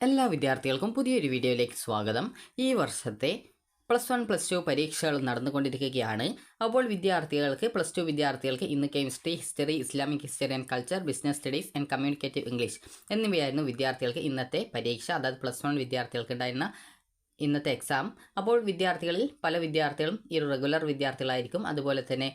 എല്ലാ വിദ്യാർത്ഥികൾക്കും പുതിയൊരു വീഡിയോയിലേക്ക് സ്വാഗതം. ഈ വർഷത്തെ +1 +2 പരീക്ഷകൾ നടന്നുകൊണ്ടിരിക്കുകയാണ്. അപ്പോൾ +2 വിദ്യാർത്ഥികൾക്ക് ഇന്ന് chemistry, history, Islamic history and culture, business studies and communicative English എന്നിവയായിരുന്നു വിദ്യാർത്ഥികൾക്ക് ഇന്നത്തെ പരീക്ഷ. അതായത് +1 വിദ്യാർത്ഥികൾക്ക് ഉണ്ടായിരുന്ന ഇന്നത്തെ എക്സാം. അപ്പോൾ വിദ്യാർത്ഥികളിൽ പല വിദ്യാർത്ഥികളും റെഗുലർ വിദ്യാർത്ഥികളായിരിക്കും. അതുപോലെ തന്നെ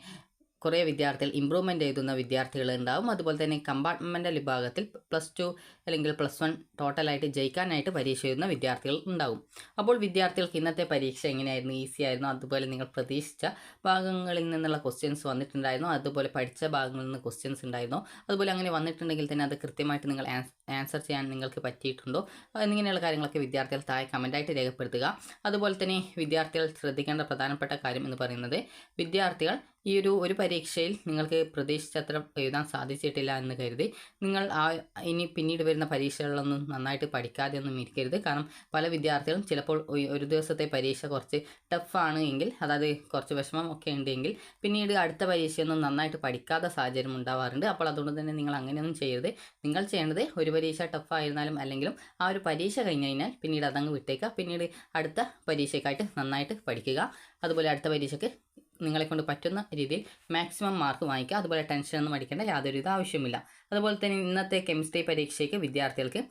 കുറേ വിദ്യാർത്ഥികൾ ഇമ്പ്രൂവ്മെൻ്റ് എഴുതുന്ന വിദ്യാർത്ഥികളുണ്ടാവും. അതുപോലെ തന്നെ കമ്പാർട്ട്മെൻ്റൽ വിഭാഗത്തിൽ +2 അല്ലെങ്കിൽ +1 ടോട്ടലായിട്ട് ജയിക്കാനായിട്ട് പരീക്ഷ എഴുതുന്ന വിദ്യാർത്ഥികൾ ഉണ്ടാവും. അപ്പോൾ വിദ്യാർത്ഥികൾക്ക് ഇന്നത്തെ പരീക്ഷ എങ്ങനെയായിരുന്നു? ഈസി ആയിരുന്നു? അതുപോലെ നിങ്ങൾ പ്രതീക്ഷിച്ച ഭാഗങ്ങളിൽ നിന്നുള്ള ക്വസ്റ്റ്യൻസ് വന്നിട്ടുണ്ടായിരുന്നു? അതുപോലെ പഠിച്ച ഭാഗങ്ങളിൽ നിന്ന് ക്വസ്റ്റ്യൻസ് ഉണ്ടായിരുന്നോ? അതുപോലെ അങ്ങനെ വന്നിട്ടുണ്ടെങ്കിൽ തന്നെ അത് കൃത്യമായിട്ട് നിങ്ങൾ ആൻസർ ചെയ്യാൻ നിങ്ങൾക്ക് പറ്റിയിട്ടുണ്ടോ? എന്നിങ്ങനെയുള്ള കാര്യങ്ങളൊക്കെ വിദ്യാർത്ഥികൾ താഴെ കമൻറ്റായിട്ട് രേഖപ്പെടുത്തുക. അതുപോലെ തന്നെ വിദ്യാർത്ഥികൾ ശ്രദ്ധിക്കേണ്ട പ്രധാനപ്പെട്ട കാര്യം എന്ന് പറയുന്നത്, വിദ്യാർത്ഥികൾ ഈ ഒരു പരീക്ഷയിൽ നിങ്ങൾക്ക് പ്രതീക്ഷിച്ചത്ര എഴുതാൻ സാധിച്ചിട്ടില്ല എന്ന് കരുതി നിങ്ങൾ ഇനി പിന്നീട് വരുന്ന പരീക്ഷകളിലൊന്നും നന്നായിട്ട് പഠിക്കാതെ ഒന്നും ഇരിക്കരുത്. കാരണം പല വിദ്യാർത്ഥികളും ചിലപ്പോൾ ഒരു ദിവസത്തെ പരീക്ഷ കുറച്ച് ടഫാണ് എങ്കിൽ, അതായത് കുറച്ച് വിഷമം ഒക്കെ ഉണ്ടെങ്കിൽ പിന്നീട് അടുത്ത പരീക്ഷയൊന്നും നന്നായിട്ട് പഠിക്കാത്ത സാഹചര്യം ഉണ്ടാവാറുണ്ട്. അപ്പോൾ അതുകൊണ്ട് തന്നെ നിങ്ങൾ അങ്ങനെയൊന്നും ചെയ്യരുത്. നിങ്ങൾ ചെയ്യേണ്ടത് ഒരു പരീക്ഷ ടഫായിരുന്നാലും അല്ലെങ്കിലും ആ ഒരു പരീക്ഷ കഴിഞ്ഞ് കഴിഞ്ഞാൽ പിന്നീട് അതങ്ങ് വിട്ടേക്കുക. പിന്നീട് അടുത്ത പരീക്ഷയ്ക്കായിട്ട് നന്നായിട്ട് പഠിക്കുക. അതുപോലെ അടുത്ത പരീക്ഷയ്ക്ക് നിങ്ങളെക്കൊണ്ട് പറ്റുന്ന രീതിയിൽ മാക്സിമം മാർക്ക് വാങ്ങിക്കുക. അതുപോലെ ടെൻഷനൊന്നും അടിക്കേണ്ട യാതൊരുവിധ ആവശ്യമില്ല. അതുപോലെ തന്നെ ഇന്നത്തെ കെമിസ്ട്രി പരീക്ഷയ്ക്ക് വിദ്യാർത്ഥികൾക്ക്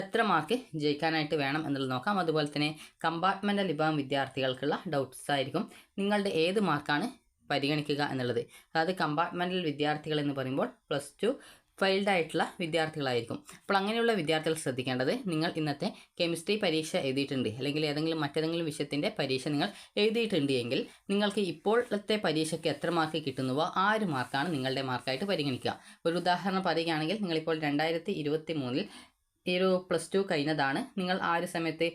എത്ര മാർക്ക് ജയിക്കാനായിട്ട് വേണം എന്നുള്ളത് നോക്കാം. അതുപോലെ തന്നെ കമ്പാർട്ട്മെൻ്റൽ വിഭാഗം വിദ്യാർത്ഥികൾക്കുള്ള ഡൗട്ട്സ് ആയിരിക്കും. നിങ്ങളുടെ ഏത് മാർക്കാണ് പരിഗണിക്കുക എന്നുള്ളത്. അതായത് കമ്പാർട്ട്മെൻ്റൽ വിദ്യാർത്ഥികൾ എന്ന് പറയുമ്പോൾ +2 ഫെയിൽഡ് ആയിട്ടുള്ള വിദ്യാർത്ഥികളായിരിക്കും. അപ്പോൾ അങ്ങനെയുള്ള വിദ്യാർത്ഥികൾ ശ്രദ്ധിക്കേണ്ടത്, നിങ്ങൾ ഇന്നത്തെ കെമിസ്ട്രി പരീക്ഷ എഴുതിയിട്ടുണ്ട് അല്ലെങ്കിൽ മറ്റേതെങ്കിലും വിഷയത്തിൻ്റെ പരീക്ഷ നിങ്ങൾ എഴുതിയിട്ടുണ്ട് എങ്കിൽ നിങ്ങൾക്ക് ഇപ്പോഴത്തെ പരീക്ഷയ്ക്ക് എത്ര മാർക്ക് കിട്ടുന്നുവോ ആ ഒരു മാർക്കാണ് നിങ്ങളുടെ മാർക്കായിട്ട് പരിഗണിക്കുക. ഒരു ഉദാഹരണം പറയുകയാണെങ്കിൽ, നിങ്ങളിപ്പോൾ 2023 ഈ ഒരു +2 കഴിഞ്ഞതാണ്. നിങ്ങൾ ആ ഒരു സമയത്ത്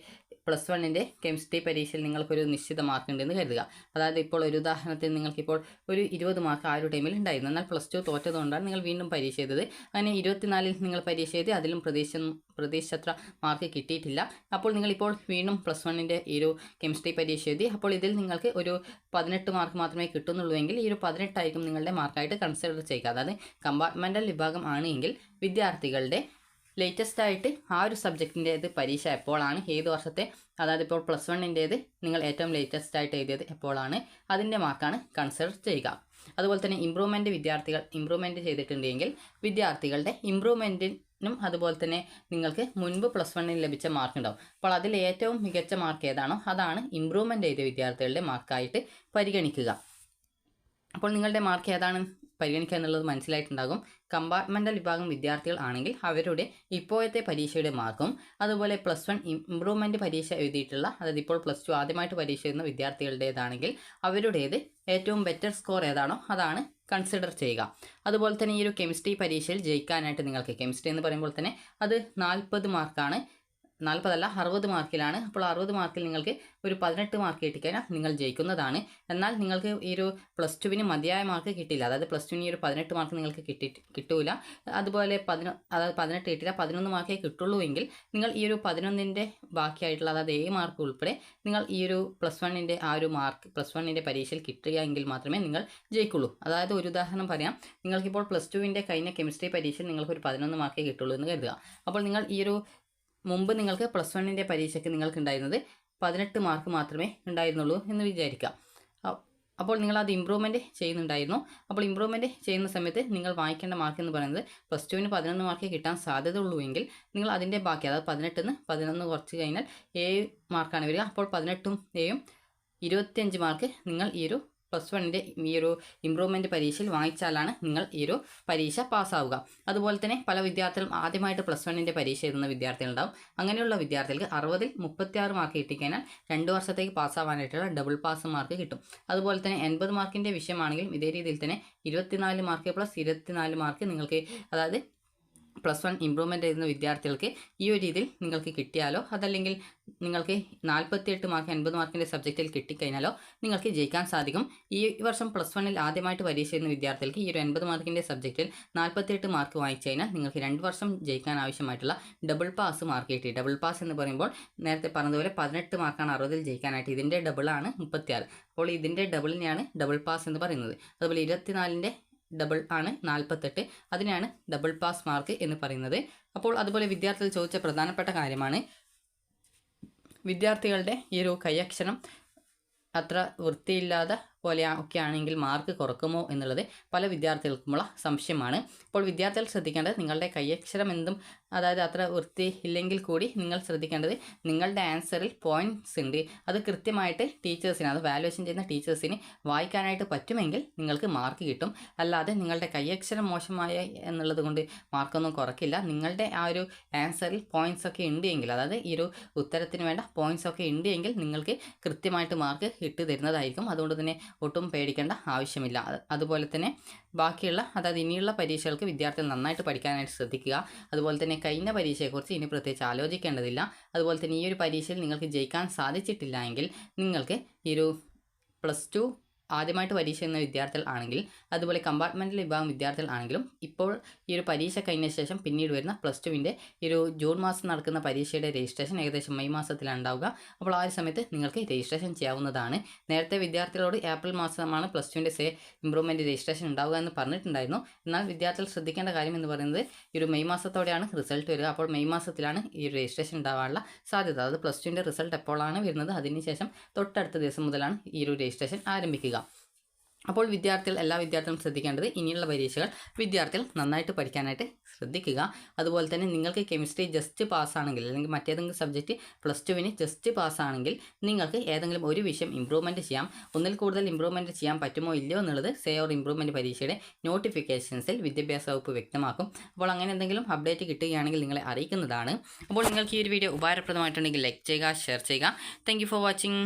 +1 കെമിസ്ട്രി പരീക്ഷയിൽ നിങ്ങൾക്കൊരു നിശ്ചിത മാർക്ക് ഉണ്ടെന്ന് കരുതുക. അതായത് ഇപ്പോൾ ഒരു ഉദാഹരണത്തിന് നിങ്ങൾക്കിപ്പോൾ ഒരു 20 മാർക്ക് ആ ഒരു ടൈമിൽ ഉണ്ടായിരുന്നു. എന്നാൽ +2 തോറ്റതുകൊണ്ടാണ് നിങ്ങൾ വീണ്ടും പരീക്ഷ ചെയ്തത്. അങ്ങനെ 24 നിങ്ങൾ പരീക്ഷ ചെയ്ത് അതിലും പ്രതീക്ഷിച്ചത്ര മാർക്ക് കിട്ടിയിട്ടില്ല. അപ്പോൾ നിങ്ങളിപ്പോൾ വീണ്ടും +1 ഈ ഒരു കെമിസ്ട്രി പരീക്ഷ എഴുതി. അപ്പോൾ ഇതിൽ നിങ്ങൾക്ക് ഒരു 18 മാർക്ക് മാത്രമേ കിട്ടുന്നുള്ളൂ എങ്കിൽ ഈ ഒരു 18 ആയിരിക്കും നിങ്ങളുടെ മാർക്കായിട്ട് കൺസിഡർ ചെയ്യുക. അതായത് കമ്പാർട്ട്മെൻ്റൽ വിഭാഗം ആണ് എങ്കിൽ വിദ്യാർത്ഥികളുടെ ലേറ്റസ്റ്റ് ആയിട്ട് ആ ഒരു സബ്ജക്റ്റിൻ്റേത് പരീക്ഷ എപ്പോഴാണ്, ഏത് വർഷത്തെ, അതായത് ഇപ്പോൾ +1 നിങ്ങൾ ഏറ്റവും ലേറ്റസ്റ്റ് ആയിട്ട് എഴുതിയത് എപ്പോഴാണ്, അതിൻ്റെ മാർക്കാണ് കൺസിഡർ ചെയ്യുക. അതുപോലെ തന്നെ ഇമ്പ്രൂവ്മെൻറ്റ് ചെയ്തിട്ടുണ്ടെങ്കിൽ വിദ്യാർത്ഥികളുടെ ഇമ്പ്രൂവ്മെൻറ്റിനും അതുപോലെ തന്നെ നിങ്ങൾക്ക് മുൻപ് +1 ലഭിച്ച മാർക്ക് ഉണ്ടാവും. അപ്പോൾ അതിൽ ഏറ്റവും മികച്ച മാർക്ക് ഏതാണോ അതാണ് ഇമ്പ്രൂവ്മെൻറ്റ് ചെയ്ത വിദ്യാർത്ഥികളുടെ മാർക്കായിട്ട് പരിഗണിക്കുക. അപ്പോൾ നിങ്ങളുടെ മാർക്ക് ഏതാണ് പരിഗണിക്കുക എന്നുള്ളത് മനസ്സിലായിട്ടുണ്ടാകും. കമ്പാർട്ട്മെൻ്റൽ വിഭാഗം വിദ്യാർത്ഥികൾ ആണെങ്കിൽ അവരുടെ ഇപ്പോഴത്തെ പരീക്ഷയുടെ മാർക്കും അതുപോലെ +1 ഇമ്പ്രൂവ്മെൻറ്റ് പരീക്ഷ എഴുതിയിട്ടുള്ള, അതായത് ഇപ്പോൾ +2 ആദ്യമായിട്ട് പരീക്ഷ എഴുതുന്ന വിദ്യാർത്ഥികളുടേതാണെങ്കിൽ അവരുടേത് ഏറ്റവും ബെറ്റർ സ്കോർ ഏതാണോ അതാണ് കൺസിഡർ ചെയ്യുക. അതുപോലെ തന്നെ ഈ ഒരു കെമിസ്ട്രി പരീക്ഷയിൽ ജയിക്കാനായിട്ട് നിങ്ങൾക്ക്, കെമിസ്ട്രി എന്ന് പറയുമ്പോൾ തന്നെ അത് 40 മാർക്കാണ്, 60 മാർക്കിലാണ്. അപ്പോൾ 60 മാർക്കിൽ നിങ്ങൾക്ക് ഒരു 18 മാർക്ക് കിട്ടിക്കഴിഞ്ഞാൽ നിങ്ങൾ ജയിക്കുന്നതാണ്. എന്നാൽ നിങ്ങൾക്ക് ഈ ഒരു +2 മതിയായ മാർക്ക് കിട്ടില്ല. അതായത് +2 ഈ ഒരു 18 മാർക്ക് നിങ്ങൾക്ക് കിട്ടൂല. അതുപോലെ 18 കിട്ടില്ല, 11 മാർക്കേ കിട്ടുള്ളൂ എങ്കിൽ നിങ്ങൾ ഈ ഒരു 11 ബാക്കിയായിട്ടുള്ള, അതായത് 7 മാർക്ക് ഉൾപ്പെടെ നിങ്ങൾ ഈ ഒരു +1 ആ ഒരു മാർക്ക് +1 പരീക്ഷയിൽ കിട്ടുക എങ്കിൽ മാത്രമേ നിങ്ങൾ ജയിക്കുള്ളൂ. അതായത് ഒരു ഉദാഹരണം പറയാം, നിങ്ങൾക്കിപ്പോൾ +2 കഴിഞ്ഞ കെമിസ്ട്രി പരീക്ഷയിൽ നിങ്ങൾക്ക് ഒരു 11 മാർക്കേ കിട്ടുള്ളൂ എന്ന് കരുതുക. അപ്പോൾ നിങ്ങൾ ഈ ഒരു മുമ്പ് നിങ്ങൾക്ക് +1 പരീക്ഷയ്ക്ക് നിങ്ങൾക്ക് ഉണ്ടായിരുന്നത് 18 മാർക്ക് മാത്രമേ ഉണ്ടായിരുന്നുള്ളൂ എന്ന് വിചാരിക്കാം. അപ്പോൾ നിങ്ങളത് ഇമ്പ്രൂവ്മെൻറ്റ് ചെയ്യുന്നുണ്ടായിരുന്നു. അപ്പോൾ ഇമ്പ്രൂവ്മെൻറ്റ് ചെയ്യുന്ന സമയത്ത് നിങ്ങൾ വാങ്ങിക്കേണ്ട മാർക്ക് എന്ന് പറയുന്നത് +2 11 മാർക്കേ കിട്ടാൻ സാധ്യത ഉള്ളൂ എങ്കിൽ നിങ്ങൾ അതിൻ്റെ ബാക്കി, അതായത് 18 11 കുറച്ച് കഴിഞ്ഞാൽ 7 മാർക്കാണ് വരിക. അപ്പോൾ 18ഉം 7ഉം 25 മാർക്ക് നിങ്ങൾ ഈ ഒരു +1 ഈ ഒരു ഇമ്പ്രൂവ്മെൻറ്റ് പരീക്ഷയിൽ വാങ്ങിച്ചാലാണ് നിങ്ങൾ ഈ ഒരു പരീക്ഷ പാസ്സാവുക. അതുപോലെ തന്നെ പല വിദ്യാർത്ഥികളും ആദ്യമായിട്ട് +1 പരീക്ഷ എഴുതുന്ന വിദ്യാർത്ഥികളുണ്ടാവും. അങ്ങനെയുള്ള വിദ്യാർത്ഥികൾക്ക് 60ൽ 36 മാർക്ക് കിട്ടിക്കഴിഞ്ഞാൽ 2 വർഷത്തേക്ക് പാസ്സാവാനായിട്ടുള്ള ഡബിൾ പാസ് മാർക്ക് കിട്ടും. അതുപോലെ തന്നെ 80 മാർക്കിൻ്റെ വിഷയമാണെങ്കിലും ഇതേ രീതിയിൽ തന്നെ 24 മാർക്ക് +24 മാർക്ക് നിങ്ങൾക്ക്, അതായത് +1 ഇമ്പ്രൂവ്മെൻറ്റ് ചെയ്യുന്ന വിദ്യാർത്ഥികൾക്ക് ഈ ഒരു രീതിയിൽ നിങ്ങൾക്ക് കിട്ടിയാലോ, അതല്ലെങ്കിൽ നിങ്ങൾക്ക് 48 മാർക്ക് 80 മാർക്കിൻ്റെ സബ്ജക്റ്റിൽ കിട്ടിക്കഴിഞ്ഞാലോ നിങ്ങൾക്ക് ജയിക്കാൻ സാധിക്കും. ഈ വർഷം +1 ആദ്യമായിട്ട് പരീക്ഷ ചെയ്യുന്ന വിദ്യാർത്ഥികൾക്ക് ഈ ഒരു 80 മാർക്കിൻ്റെ സബ്ജക്റ്റിൽ 48 മാർക്ക് വാങ്ങിച്ചു കഴിഞ്ഞാൽ നിങ്ങൾക്ക് 2 വർഷം ജയിക്കാൻ ആവശ്യമായിട്ടുള്ള ഡബിൾ പാസ് മാർക്ക് കിട്ടി. ഡബിൾ പാസ് എന്ന് പറയുമ്പോൾ നേരത്തെ പറഞ്ഞതുപോലെ 18 മാർക്കാണ് 60ൽ ജയിക്കാനായിട്ട്, ഇതിൻ്റെ ഡബിളാണ് 36. അപ്പോൾ ഇതിൻ്റെ ഡബിളിനെയാണ് ഡബിൾ പാസ് എന്ന് പറയുന്നത്. അതുപോലെ 24 ഡബിൾ ആണ് 48, അതിനാണ് ഡബിൾ പാസ് മാർക്ക് എന്ന് പറയുന്നത്. അപ്പോൾ അതുപോലെ വിദ്യാർത്ഥികൾ ചോദിച്ച പ്രധാനപ്പെട്ട കാര്യമാണ്, വിദ്യാർത്ഥികളുടെ ഈ ഒരു കൈയക്ഷരം അത്ര വൃത്തിയില്ലാതെ പോലെ ഒക്കെ ആണെങ്കിൽ മാർക്ക് കുറക്കുമോ എന്നുള്ളത് പല വിദ്യാർത്ഥികൾക്കുമുള്ള സംശയമാണ്. അപ്പോൾ വിദ്യാർത്ഥികൾ ശ്രദ്ധിക്കേണ്ടത് നിങ്ങളുടെ കൈയക്ഷരം എന്തും അതായത് അത്ര വൃത്തി ഇല്ലെങ്കിൽ കൂടി നിങ്ങൾ ശ്രദ്ധിക്കേണ്ടത് നിങ്ങളുടെ ആൻസറിൽ പോയിൻറ്റ്സ് ഉണ്ട്, അത് കൃത്യമായിട്ട് ടീച്ചേഴ്സിന്, അത് വാല്യുവേഷൻ ചെയ്യുന്ന ടീച്ചേഴ്സിന് വായിക്കാനായിട്ട് പറ്റുമെങ്കിൽ നിങ്ങൾക്ക് മാർക്ക് കിട്ടും. അല്ലാതെ നിങ്ങളുടെ കൈയക്ഷരം മോശമായ എന്നുള്ളത് കൊണ്ട് മാർക്കൊന്നും കുറക്കില്ല. നിങ്ങളുടെ ആ ഒരു ആൻസറിൽ പോയിൻറ്റ്സ് ഒക്കെ ഉണ്ട് എങ്കിൽ, അതായത് ഈ ഒരു ഉത്തരത്തിന് വേണ്ട പോയിൻറ്റ്സ് ഒക്കെ ഉണ്ട് എങ്കിൽ നിങ്ങൾക്ക് കൃത്യമായിട്ട് മാർക്ക് ഇട്ട് തരുന്നതായിരിക്കും. അതുകൊണ്ട് തന്നെ ഒട്ടും പേടിക്കേണ്ട ആവശ്യമില്ല. അതുപോലെ തന്നെ ബാക്കിയുള്ള അതായത് ഇനിയുള്ള പരീക്ഷകൾക്ക് വിദ്യാർത്ഥികൾ നന്നായിട്ട് പഠിക്കാനായിട്ട് ശ്രദ്ധിക്കുക. അതുപോലെ തന്നെ കഴിഞ്ഞ പരീക്ഷയെക്കുറിച്ച് ഇനി പ്രത്യേകിച്ച് ആലോചിക്കേണ്ടതില്ല. അതുപോലെ തന്നെ ഈ ഒരു പരീക്ഷയിൽ നിങ്ങൾക്ക് ജയിക്കാൻ സാധിച്ചിട്ടില്ല എങ്കിൽ നിങ്ങൾക്ക് ഈ ഒരു +2 ആദ്യമായിട്ട് പരീക്ഷ എഴുതുന്ന വിദ്യാർത്ഥികൾ ആണെങ്കിൽ, അതുപോലെ കമ്പാർട്ട്മെൻറ്റൽ വിഭാഗം വിദ്യാർത്ഥികൾ ആണെങ്കിലും ഇപ്പോൾ ഈ ഒരു പരീക്ഷ കഴിഞ്ഞ ശേഷം പിന്നീട് വരുന്ന +2വിൻ്റെ ഈ ഒരു ജൂൺ മാസം നടക്കുന്ന പരീക്ഷയുടെ രജിസ്ട്രേഷൻ ഏകദേശം മെയ് മാസത്തിലാണ് ഉണ്ടാവുക. അപ്പോൾ ആ ഒരു സമയത്ത് നിങ്ങൾക്ക് രജിസ്ട്രേഷൻ ചെയ്യാവുന്നതാണ്. നേരത്തെ വിദ്യാർത്ഥികളോട് ഏപ്രിൽ മാസമാണ് +2വിൻ്റെ ഇംപ്രൂവ്മെൻറ്റ് രജിസ്ട്രേഷൻ ഉണ്ടാവുക എന്ന് പറഞ്ഞിട്ടുണ്ടായിരുന്നു. എന്നാൽ വിദ്യാർത്ഥികൾ ശ്രദ്ധിക്കേണ്ട കാര്യം എന്ന് പറയുന്നത് ഈ ഒരു മെയ് മാസത്തോടെയാണ് റിസൾട്ട് വരിക. അപ്പോൾ മെയ് മാസത്തിലാണ് ഈ ഒരു രജിസ്ട്രേഷൻ ഉണ്ടാവാനുള്ള സാധ്യത. അതായത് +2വിൻ്റെ റിസൾട്ട് എപ്പോഴാണ് വരുന്നത് അതിനുശേഷം തൊട്ടടുത്ത ദിവസം മുതലാണ് ഈ ഒരു രജിസ്ട്രേഷൻ ആരംഭിക്കുക. അപ്പോൾ എല്ലാ വിദ്യാർത്ഥികളും ശ്രദ്ധിക്കേണ്ടത് ഇനിയുള്ള പരീക്ഷകൾ വിദ്യാർത്ഥികൾ നന്നായിട്ട് പഠിക്കാനായിട്ട് ശ്രദ്ധിക്കുക. അതുപോലെ തന്നെ നിങ്ങൾക്ക് കെമിസ്ട്രി ജസ്റ്റ് പാസ്സാണെങ്കിൽ അല്ലെങ്കിൽ മറ്റേതെങ്കിലും സബ്ജക്റ്റ് +2വിന് ജസ്റ്റ് പാസ്സാണെങ്കിൽ നിങ്ങൾക്ക് ഏതെങ്കിലും ഒരു വിഷയം ഇമ്പ്രൂവ്മെൻറ്റ് ചെയ്യാം. ഒന്നിൽ കൂടുതൽ ഇമ്പ്രൂവ്മെൻറ്റ് ചെയ്യാൻ പറ്റുമോ ഇല്ലയോ എന്നുള്ളത് സേ ഓർ ഇമ്പ്രൂവ്മെൻറ്റ് പരീക്ഷയുടെ നോട്ടിഫിക്കേഷൻസിൽ വിദ്യാഭ്യാസ വകുപ്പ് വ്യക്തമാക്കും. അപ്പോൾ അങ്ങനെ എന്തെങ്കിലും അപ്ഡേറ്റ് കിട്ടുകയാണെങ്കിൽ നിങ്ങളെ അറിയിക്കുന്നതാണ്. അപ്പോൾ നിങ്ങൾക്ക് ഈ ഒരു വീഡിയോ ഉപകാരപ്രദമായിട്ടുണ്ടെങ്കിൽ ലൈക്ക് ചെയ്യുക, ഷെയർ ചെയ്യുക. Thank you for watching.